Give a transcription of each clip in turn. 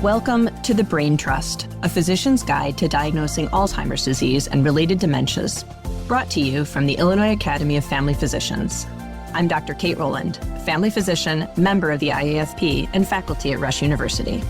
Welcome to The Brain Trust, a physician's guide to diagnosing Alzheimer's disease and related dementias, brought to you from the Illinois Academy of Family Physicians. I'm Dr. Kate Rowland, family physician, member of the IAFP, and faculty at Rush University.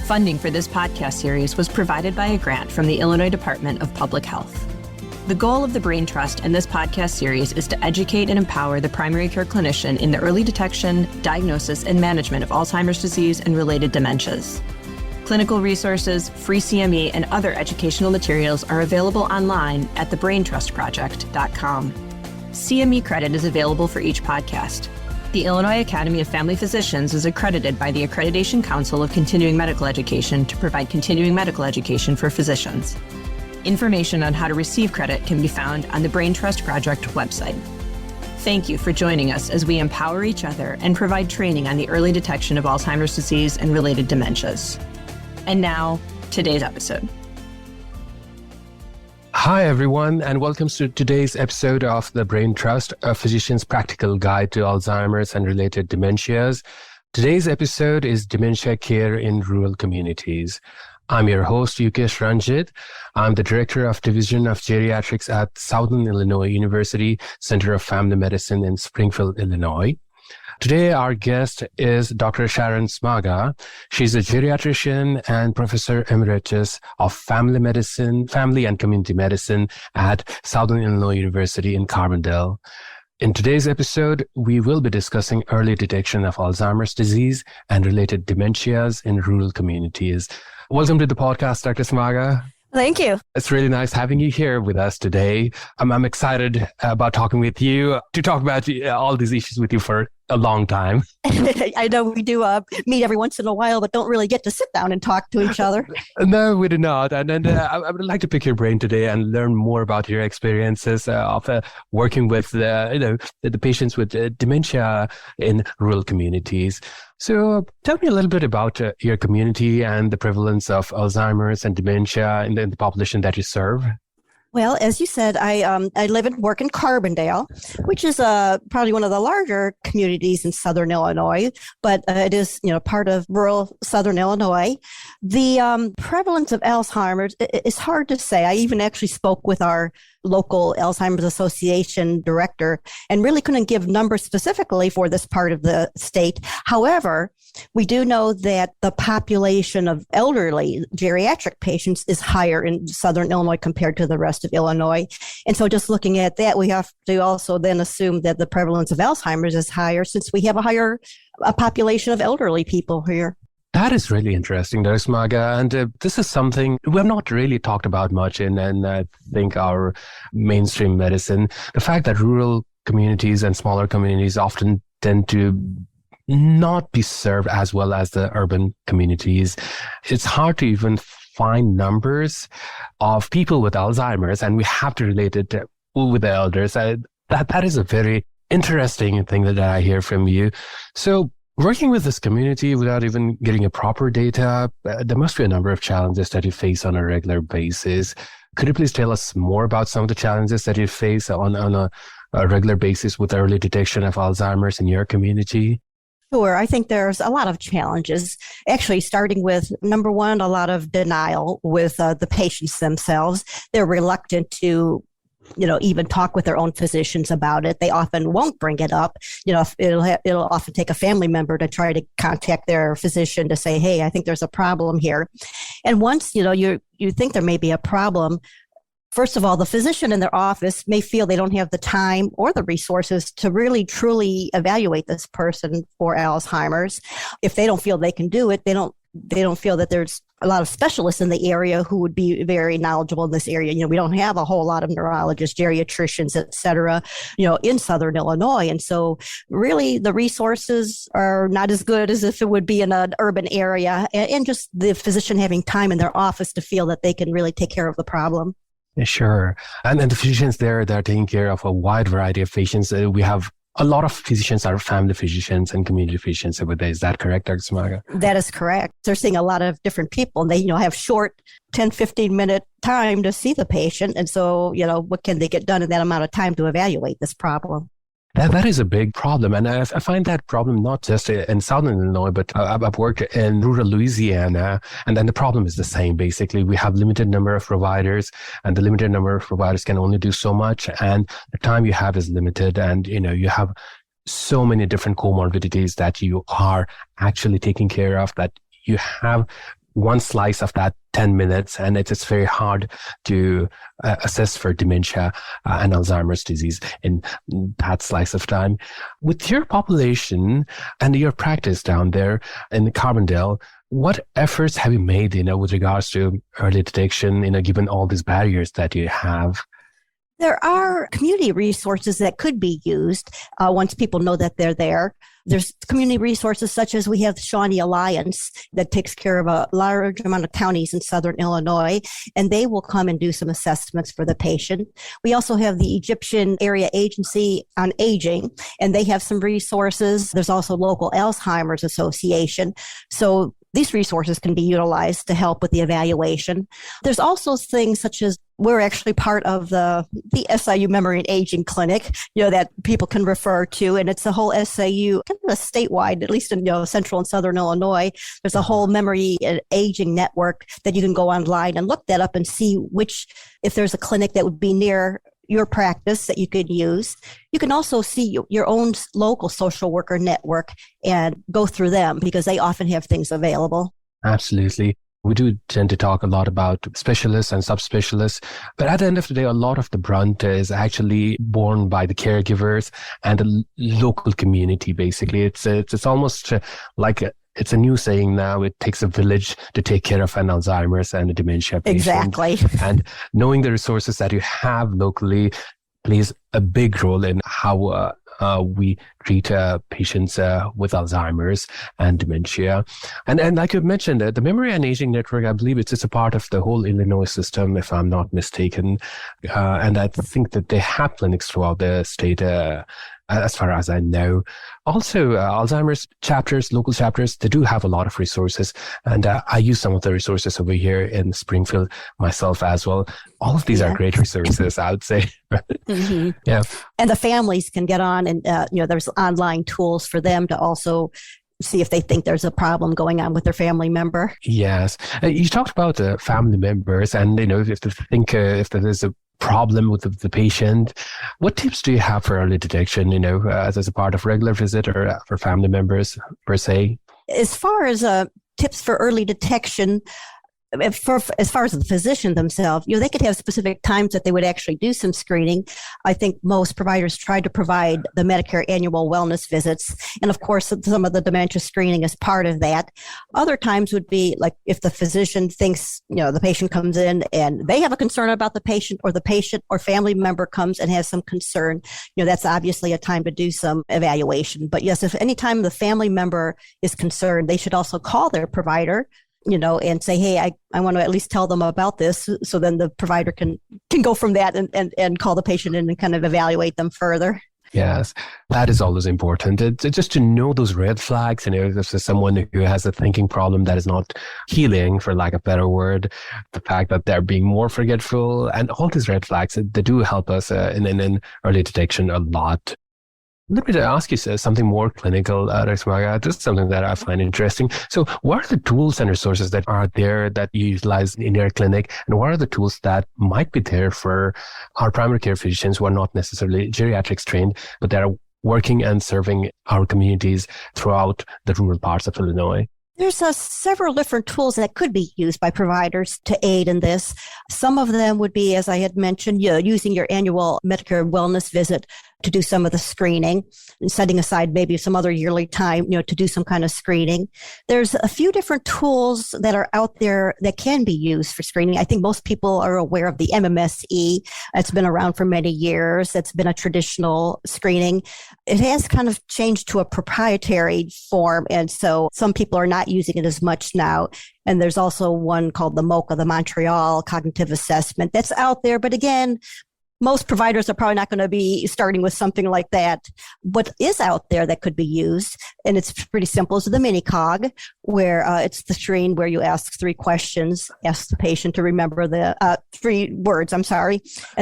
Funding for this podcast series was provided by a grant from the Illinois Department of Public Health. The goal of the Brain Trust and this podcast series is to educate and empower the primary care clinician in the early detection, diagnosis, and management of Alzheimer's disease and related dementias. Clinical resources, free CME, and other educational materials are available online at thebraintrustproject.com. CME credit is available for each podcast. The Illinois Academy of Family Physicians is accredited by the Accreditation Council of Continuing Medical Education to provide continuing medical education for physicians. Information on how to receive credit can be found on the Brain Trust Project website. Thank you for joining us as we empower each other and provide training on the early detection of Alzheimer's disease and related dementias. And now, today's episode. Hi, everyone, and welcome to today's episode of The Brain Trust, a physician's practical guide to Alzheimer's and related dementias. Today's episode is Dementia Care in Rural Communities. I'm your host, Yukesh Ranjit. I'm the Director of Division of Geriatrics at Southern Illinois University Center of Family Medicine in Springfield, Illinois. Today, our guest is Dr. Sharon Smaga. She's a geriatrician and professor emeritus of family and community medicine at Southern Illinois University in Carbondale. In today's episode, we will be discussing early detection of Alzheimer's disease and related dementias in rural communities. Welcome to the podcast, Dr. Smaga. Thank you. It's really nice having you here with us today. I'm excited about talking with you, to talk about all these issues with you for a long time. I know we do meet every once in a while, but don't really get to sit down and talk to each other. No, we do not. And I would like to pick your brain today and learn more about your experiences of working with the patients with dementia in rural communities. So tell me a little bit about your community and the prevalence of Alzheimer's and dementia in the population that you serve. Well, as you said, I live and work in Carbondale, which is probably one of the larger communities in Southern Illinois, but it is part of rural Southern Illinois. The prevalence of Alzheimer's is hard to say. I even actually spoke with our local Alzheimer's Association director and really couldn't give numbers specifically for this part of the state. However, we do know that the population of elderly geriatric patients is higher in Southern Illinois compared to the rest of Illinois. And so just looking at that, we have to also then assume that the prevalence of Alzheimer's is higher since we have a population of elderly people here. That is really interesting, Dr. Smaga. And this is something we have not really talked about much in, I think, our mainstream medicine. The fact that rural communities and smaller communities often tend to not be served as well as the urban communities. It's hard to even find numbers of people with Alzheimer's, and we have to relate it with the elders. That is a very interesting thing that I hear from you. So working with this community without even getting a proper data, there must be a number of challenges that you face on a regular basis. Could you please tell us more about some of the challenges that you face on a regular basis with early detection of Alzheimer's in your community? Sure. I think there's a lot of challenges, actually starting with, number one, a lot of denial with the patients themselves. They're reluctant to even talk with their own physicians about it. They often won't bring it up. It'll often take a family member to try to contact their physician to say, hey, I think there's a problem here. And once, you think there may be a problem, first of all, the physician in their office may feel they don't have the time or the resources to really, truly evaluate this person for Alzheimer's. If they don't feel they can do it, they don't feel that there's a lot of specialists in the area who would be very knowledgeable in this area. We don't have a whole lot of neurologists, geriatricians, et cetera, in Southern Illinois. And so really the resources are not as good as if it would be in an urban area, and just the physician having time in their office to feel that they can really take care of the problem. Sure. And the physicians there, they're taking care of a wide variety of patients. We have a lot of physicians are family physicians and community physicians over there. Is that correct, Dr. Smaga? That is correct. They're seeing a lot of different people, and they, have short 10, 15-minute time to see the patient. And so, what can they get done in that amount of time to evaluate this problem? That is a big problem. And I find that problem not just in Southern Illinois, but I've worked in rural Louisiana. And then the problem is the same. Basically, we have limited number of providers, and the limited number of providers can only do so much. And the time you have is limited. And, you have so many different comorbidities that you are actually taking care of, that you have one slice of that 10 minutes, and it's very hard to assess for dementia and Alzheimer's disease in that slice of time. With your population and your practice down there in Carbondale, what efforts have you made, with regards to early detection, given all these barriers that you have? There are community resources that could be used once people know that they're there. There's community resources such as we have the Shawnee Alliance that takes care of a large amount of counties in Southern Illinois, and they will come and do some assessments for the patient. We also have the Egyptian Area Agency on Aging, and they have some resources. There's also local Alzheimer's Association. So these resources can be utilized to help with the evaluation. There's also things such as we're actually part of the SIU Memory and Aging Clinic, that people can refer to. And it's a whole SIU, kind of a statewide, at least in central and southern Illinois. There's a whole memory and aging network that you can go online and look that up and see if there's a clinic that would be near your practice that you could use. You can also see your own local social worker network and go through them because they often have things available. Absolutely. We do tend to talk a lot about specialists and subspecialists, but at the end of the day, a lot of the brunt is actually borne by the caregivers and the local community. Basically, it's almost like it's a new saying now. It takes a village to take care of an Alzheimer's and a dementia patient. Exactly. And knowing the resources that you have locally plays a big role in how we treat patients with Alzheimer's and dementia. And like you mentioned, the Memory and Aging Network, I believe it's a part of the whole Illinois system, if I'm not mistaken. And I think that they have clinics throughout the state, as far as I know. Also, Alzheimer's chapters, local chapters, they do have a lot of resources. And I use some of the resources over here in Springfield myself as well. All of these are great resources, I would say. Mm-hmm. Yeah. And the families can get on and, there's online tools for them to also see if they think there's a problem going on with their family member. Yes. You talked about the family members and, if they think if there is a problem with the patient, what tips do you have for early detection, as a part of regular visit or for family members per se? As far as tips for early detection, as far as the physician themselves, they could have specific times that they would actually do some screening. I think most providers try to provide the Medicare annual wellness visits. And of course, some of the dementia screening is part of that. Other times would be like if the physician thinks, the patient comes in and they have a concern about the patient or family member comes and has some concern, that's obviously a time to do some evaluation. But yes, if any time the family member is concerned, they should also call their provider, and say, hey, I want to at least tell them about this. So then the provider can go from that and call the patient in and kind of evaluate them further. Yes, that is always important. It's just to know those red flags. If there's someone who has a thinking problem that is not healing, for lack of a better word, the fact that they're being more forgetful and all these red flags, they do help us in early detection a lot. Let me ask you something more clinical, Reshma. This is something that I find interesting. So what are the tools and resources that are there that you utilize in your clinic? And what are the tools that might be there for our primary care physicians who are not necessarily geriatrics trained, but that are working and serving our communities throughout the rural parts of Illinois? There's several different tools that could be used by providers to aid in this. Some of them would be, as I had mentioned, using your annual Medicare wellness visit to do some of the screening and setting aside maybe some other yearly time, to do some kind of screening. There's a few different tools that are out there that can be used for screening. I think most people are aware of the MMSE. It's been around for many years. It's been a traditional screening. It has kind of changed to a proprietary form. And so some people are not using it as much now. And there's also one called the MOCA, the Montreal Cognitive Assessment, that's out there. But again, most providers are probably not going to be starting with something like that. What is out there that could be used, and it's pretty simple, is the mini cog, where it's the screen where you ask 3 questions, ask the patient to remember the 3 words, and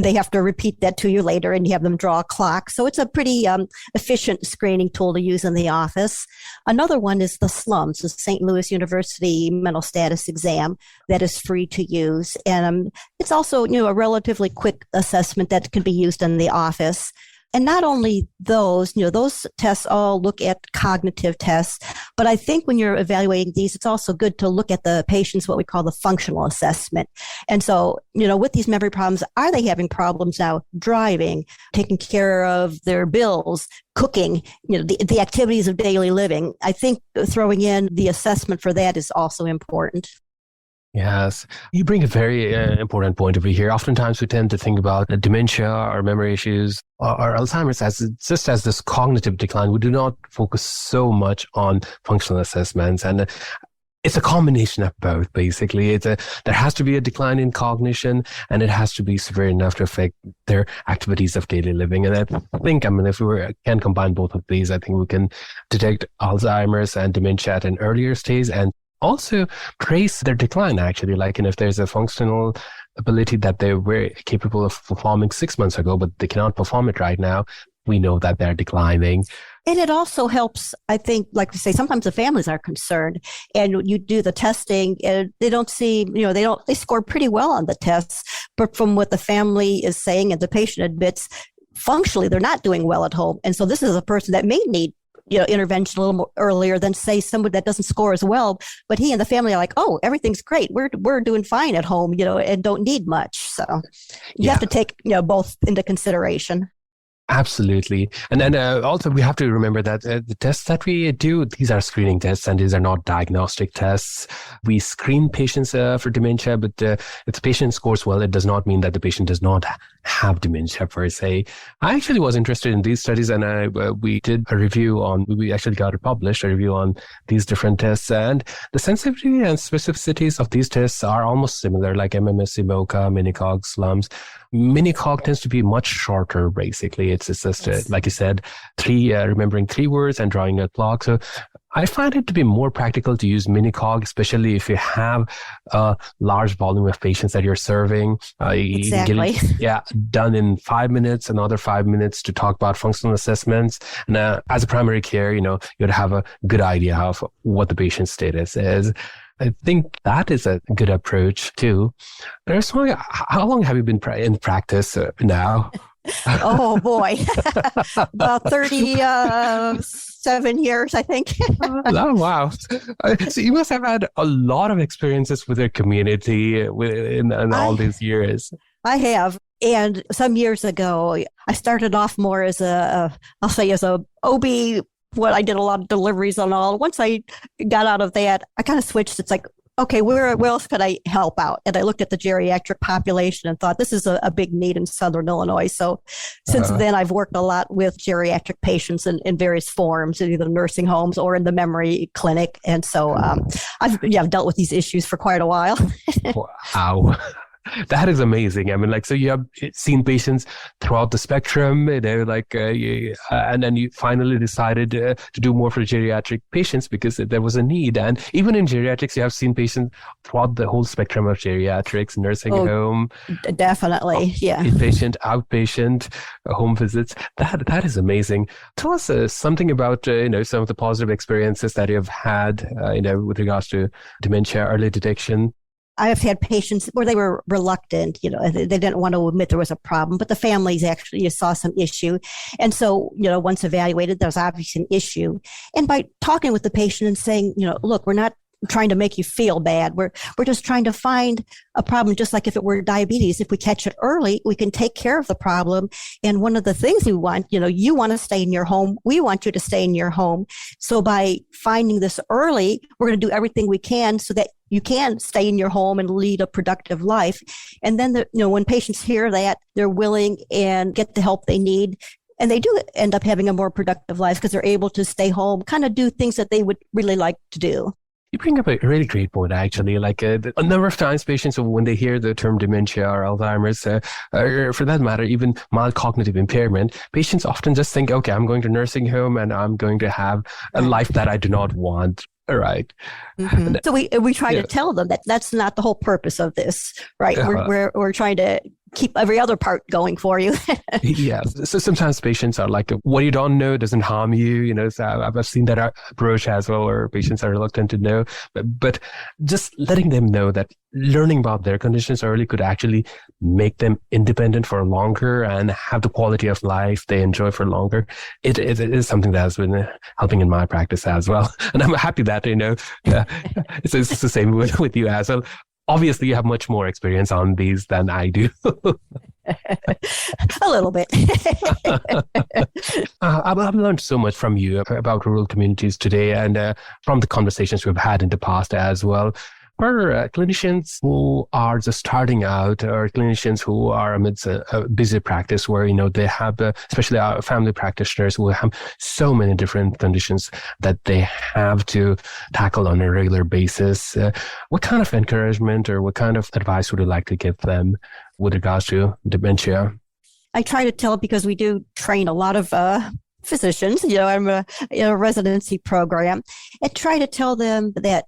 they have to repeat that to you later, and you have them draw a clock. So it's a pretty efficient screening tool to use in the office. Another one is the SLUMS, the St. Louis University Mental Status Exam, that is free to use. And it's also, a relatively quick assessment that can be used in the office. And not only those, those tests all look at cognitive tests, but I think when you're evaluating these, it's also good to look at the patient's what we call the functional assessment. And so, with these memory problems, are they having problems now driving, taking care of their bills, cooking, the activities of daily living? I think throwing in the assessment for that is also important. Yes, you bring a very important point over here. Oftentimes we tend to think about dementia or memory issues or Alzheimer's as just as this cognitive decline. We do not focus so much on functional assessments, and it's a combination of both. Basically, there has to be a decline in cognition, and it has to be severe enough to affect their activities of daily living. And I think, if we can combine both of these, I think we can detect Alzheimer's and dementia at an earlier stage, and also trace their decline, actually. Like, if there's a functional ability that they were capable of performing 6 months ago, but they cannot perform it right now, we know that they're declining. And it also helps, I think, like we say, sometimes the families are concerned and you do the testing and they don't see, they score pretty well on the tests. But from what the family is saying and the patient admits, functionally, they're not doing well at home. And so this is a person that may need intervention a little more earlier than, say, somebody that doesn't score as well. But he and the family are like, oh, everything's great. We're doing fine at home, and don't need much. So you have to take, both into consideration. Absolutely. And then also we have to remember that the tests that we do, these are screening tests and these are not diagnostic tests. We screen patients for dementia, but if the patient scores well, it does not mean that the patient does not have dementia per se. I actually was interested in these studies, and we did a review we actually got it published, a review on these different tests, and the sensitivity and specificities of these tests are almost similar, like MMSE, MoCA, Minicog, SLUMS. Minicog tends to be much shorter, basically. It's just, like you said, remembering 3 words and drawing a clock. So I find it to be more practical to use Minicog, especially if you have a large volume of patients that you're serving. Exactly. You get it, done in 5 minutes, another 5 minutes to talk about functional assessments. And as a primary care, you'd have a good idea of what the patient's status is. I think that is a good approach too. How long have you been in practice now? Oh boy, about 37 years, I think. Oh, wow. So you must have had a lot of experiences with your community in all these years. I have. And some years ago, I started off more as as a OB. I did a lot of deliveries and all. Once I got out of that, I kind of switched. It's like, okay, where else could I help out? And I looked at the geriatric population and thought this is a big need in Southern Illinois. So since then, I've worked a lot with geriatric patients in various forms, in either nursing homes or in the memory clinic. And so I've dealt with these issues for quite a while. Wow. That is amazing. So you have seen patients throughout the spectrum, and then you finally decided to do more for geriatric patients because there was a need. And even in geriatrics, you have seen patients throughout the whole spectrum of geriatrics, nursing home. Definitely, yeah. Inpatient, outpatient, home visits. That is amazing. Tell us something about, some of the positive experiences that you've had, with regards to dementia, early detection. I have had patients where they were reluctant, they didn't want to admit there was a problem, but the families actually saw some issue. And so, once evaluated, there's obviously an issue. And by talking with the patient and saying, look, we're not trying to make you feel bad. We're just trying to find a problem, just like if it were diabetes. If we catch it early, we can take care of the problem. And one of the things we want, you want to stay in your home. We want you to stay in your home. So by finding this early, we're going to do everything we can so that you can stay in your home and lead a productive life. And then, when patients hear that, they're willing and get the help they need. And they do end up having a more productive life because they're able to stay home, kind of do things that they would really like to do. You bring up a really great point, actually. Like a number of times patients, when they hear the term dementia or Alzheimer's, or for that matter, even mild cognitive impairment, patients often just think, okay, I'm going to nursing home and I'm going to have a life that I do not want. Right. Mm-hmm. So we try to tell them that that's not the whole purpose of this, right? We're trying to keep every other part going for you. Yes. So sometimes patients are like, what you don't know doesn't harm you. So I've seen that approach as well, where patients are reluctant to know. But just letting them know that learning about their conditions early could actually make them independent for longer and have the quality of life they enjoy for longer. It is something that has been helping in my practice as well. And I'm happy that, it's the same with you as well. Obviously, you have much more experience on these than I do. A little bit. I've learned so much from you about rural communities today, and from the conversations we've had in the past as well. For clinicians who are just starting out, or clinicians who are amidst a busy practice where, they have, especially our family practitioners who have so many different conditions that they have to tackle on a regular basis, what kind of encouragement or what kind of advice would you like to give them with regards to dementia? I try to tell, because we do train a lot of physicians, I'm in a residency program, and try to tell them that,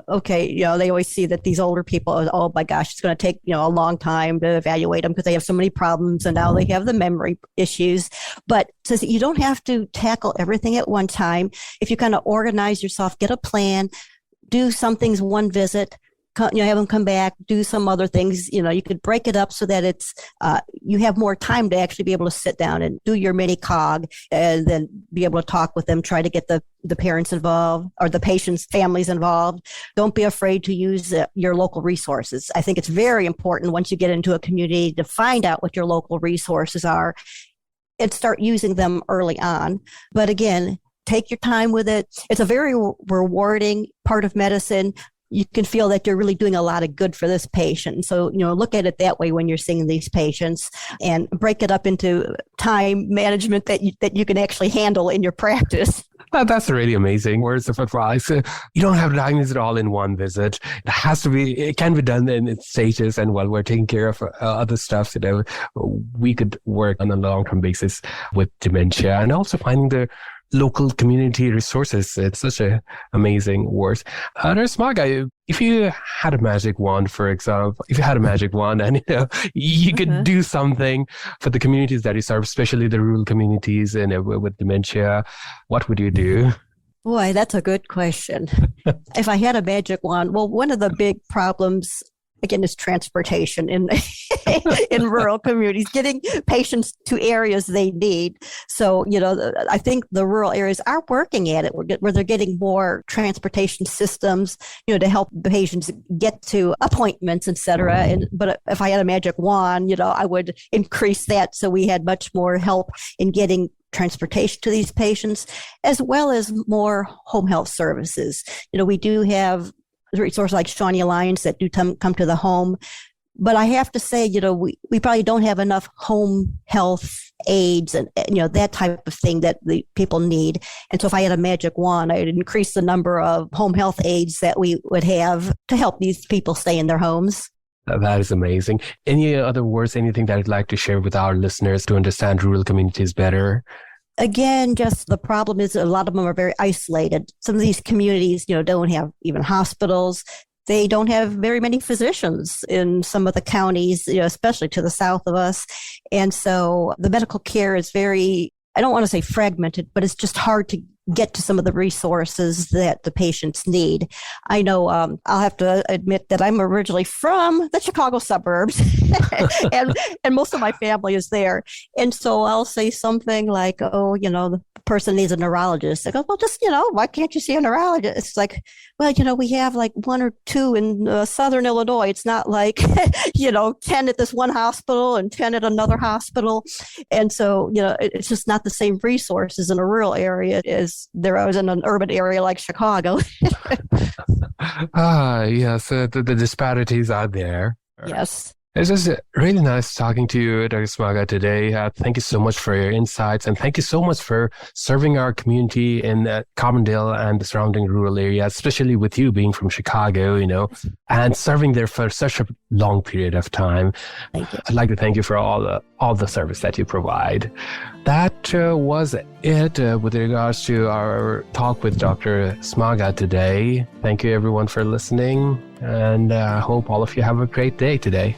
okay, they always see that these older people, oh my gosh, it's going to take, a long time to evaluate them because they have so many problems and now they have the memory issues. But says you don't have to tackle everything at one time. If you kind of organize yourself, get a plan, do some things one visit, have them come back, do some other things. You could break it up so that it's you have more time to actually be able to sit down and do your mini cog, and then be able to talk with them, try to get the parents involved or the patients' families involved. Don't be afraid to use your local resources. I think it's very important once you get into a community to find out what your local resources are and start using them early on. But again, take your time with it. It's a very rewarding part of medicine. You can feel that you're really doing a lot of good for this patient. So, look at it that way when you're seeing these patients, and break it up into time management that you can actually handle in your practice. That's really amazing words of advice. You don't have to diagnose it all in one visit. It can be done in its stages. And while we're taking care of other stuff, we could work on a long-term basis with dementia, and also finding the local community resources. It's such an amazing word. Nurse Marga, if you had a magic wand, for example, and you could do something for the communities that you serve, especially the rural communities and with dementia, what would you do? Boy, that's a good question. If I had a magic wand, well, one of the big problems, again, is transportation in rural communities, getting patients to areas they need. So, I think the rural areas are working at it, where they're getting more transportation systems, to help the patients get to appointments, et cetera. But if I had a magic wand, I would increase that so we had much more help in getting transportation to these patients, as well as more home health services. We do have resources like Shawnee Alliance that do come to the home. But I have to say, we probably don't have enough home health aides and, that type of thing that the people need. And so if I had a magic wand, I'd increase the number of home health aides that we would have to help these people stay in their homes. That is amazing. Any other words, anything that you'd like to share with our listeners to understand rural communities better? Again, just the problem is a lot of them are very isolated. Some of these communities, don't have even hospitals. They don't have very many physicians in some of the counties, especially to the south of us. And so the medical care is very, I don't want to say fragmented, but it's just hard to get to some of the resources that the patients need. I know I'll have to admit that I'm originally from the Chicago suburbs and most of my family is there. And so I'll say something like, the person needs a neurologist. I go, well, just, why can't you see a neurologist? It's like, well, we have like one or two in Southern Illinois. It's not like, 10 at this one hospital and 10 at another hospital. And so, it's just not the same resources in a rural area as there was in an urban area like Chicago. Yes, the disparities are there. Yes. It was really nice talking to you, Dr. Smaga, today. Thank you so much for your insights, and thank you so much for serving our community in Carbondale and the surrounding rural areas, especially with you being from Chicago, and serving there for such a long period of time. Thank you. I'd like to thank you for all the service that you provide. That was it with regards to our talk with Dr. Smaga today. Thank you, everyone, for listening, and I hope all of you have a great day today.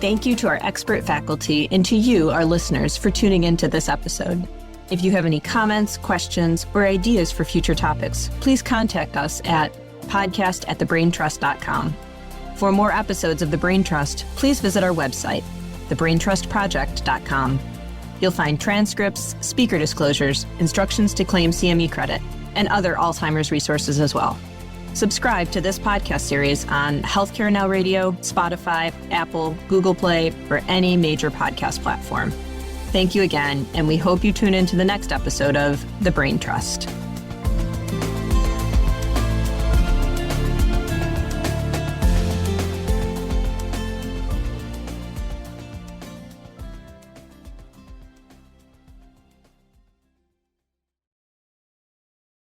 Thank you to our expert faculty and to you, our listeners, for tuning into this episode. If you have any comments, questions, or ideas for future topics, please contact us at podcast@thebraintrust.com. For more episodes of The Brain Trust, please visit our website, thebraintrustproject.com. You'll find transcripts, speaker disclosures, instructions to claim CME credit, and other Alzheimer's resources as well. Subscribe to this podcast series on Healthcare Now Radio, Spotify, Apple, Google Play, or any major podcast platform. Thank you again, and we hope you tune into the next episode of The Brain Trust.